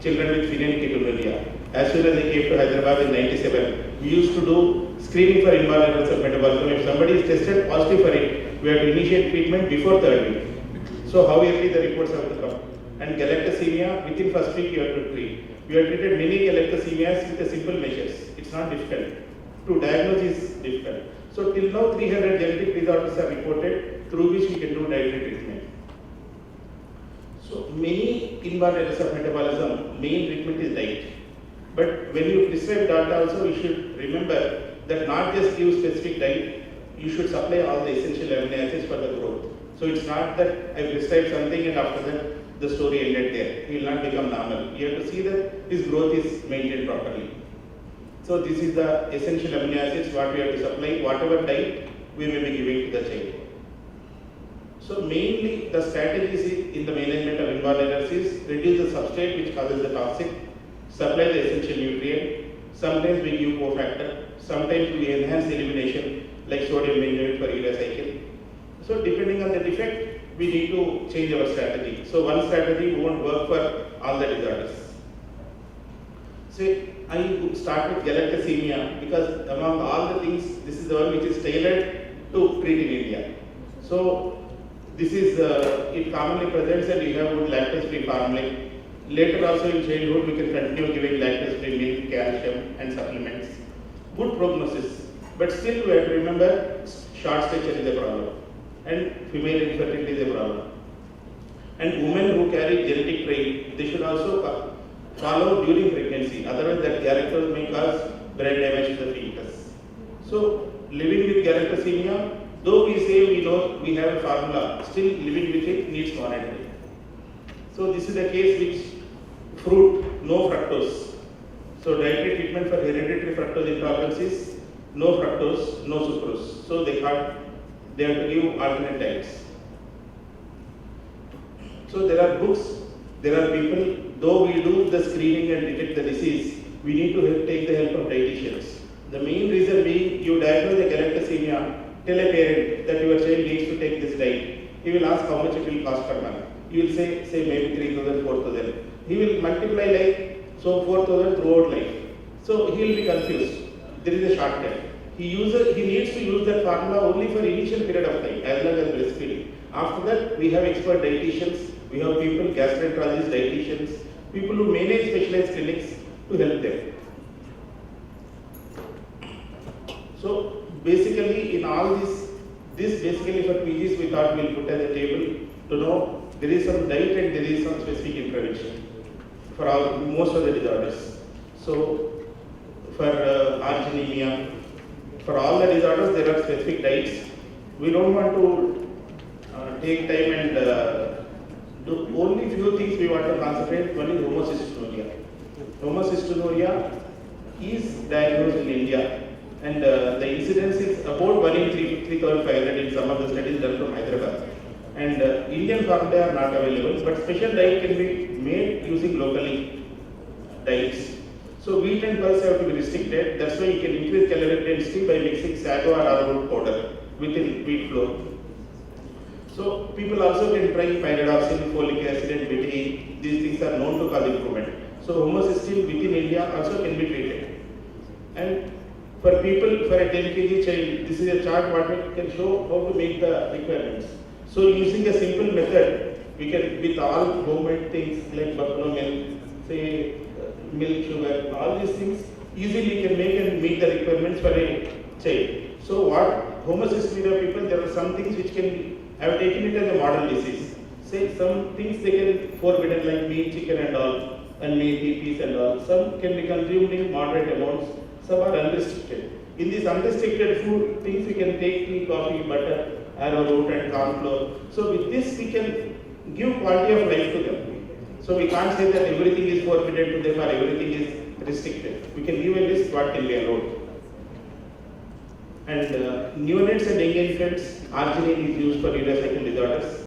children with phenylketonuria. As soon as they came to Hyderabad in 97, we used to do screening for inborn errors of metabolism. If somebody is tested positive for it, we have to initiate treatment before third week. So how early the reports have to come. And galactosemia, within first week you have to treat. We have treated many galactosemias with the simple measures. It's not difficult. To diagnose is difficult. So till now 300 genetic disorders are reported through which we can do dietary treatment. So many inborn errors of metabolism, main treatment is diet. But when you prescribe data also, you should remember that not just give specific diet, you should supply all the essential amino acids for the growth. So it's not that I prescribe something and after that the story ended there. He will not become normal. You have to see that his growth is maintained properly. So this is the essential amino acids what we have to supply, whatever diet we may be giving to the child. So mainly the strategies in the management of inborn errors is reduce the substrate which causes the toxic, supply the essential nutrient, sometimes we give cofactor, sometimes we enhance elimination like sodium benzoate for urea cycle. So depending on the defect, we need to change our strategy. So one strategy won't work for all the disorders. Say I start with galactosemia because among all the things, this is the one which is tailored to treat in India. So this is, it commonly presents and you have good lactose-free formula. Later also in childhood, we can continue giving lactose-free milk, calcium and supplements. Good prognosis. But still we have to remember short stature is a problem. And female infertility is a problem. And women who carry genetic trait, they should also follow during pregnancy. Otherwise that galactose may cause brain damage to the fetus. So living with galactosemia, though we say we know we have a formula, still living with it needs monitoring. So this is a case which fruit, no fructose. So dietary treatment for hereditary fructose intolerance is no fructose, no sucrose. So they have to give alternate diets. So there are books, there are people, though we do the screening and detect the disease, we need to take the help of dietitians. The main reason being, you diagnose the galactosemia, tell a parent that your child needs to take this diet. He will ask how much it will cost per month. You will say maybe 3,000, 4,000. He will multiply like, so 4,000 throughout life. So he will be confused. There is a shortcut. He needs to use that formula only for initial period of time, as long as breastfeeding. After that, we have expert dietitians, we have people, gastroenterologists, dietitians, people who manage specialized clinics to help them. So basically, in all this basically for PGs we thought we'll put at the table to know there is some diet and there is some specific intervention for most of the disorders. So for arginine, for all the disorders there are specific diets. We don't want to take time and do only few things we want to concentrate. One is homocystinuria. Homocystinuria is diagnosed in India. And the incidence is about 1 in 3,500 in some of the studies done from Hyderabad. And Indian formula are not available, but special diet can be made using locally diets. So wheat and pulse have to be restricted. That's why you can increase caloric density by mixing sago or arrowroot powder within wheat flour. So people also can try pyridoxine, folic acid and BTE. These things are known to cause improvement. So homocysteine within India also can be treated. And for people, for a 10 kg child, this is a chart what we can show how to make the requirements. So using a simple method, we can, with all homemade things like buffalo milk, say milk, sugar, all these things, easily we can make and meet the requirements for a child. So what homocystinuria people, there are some things which can be, I have taken it as a model disease. Say some things they can forbidden like meat, chicken and all, and meat, peas and all. Some can be consumed in moderate amounts. Some are unrestricted. In these unrestricted food things we can take tea, coffee, butter, arrowroot and corn flour. So with this we can give quality of life to them. So we can't say that everything is forbidden to them or everything is restricted. We can give a list what can be allowed. And neonates and young infants, arginine is used for urea cycle disorders.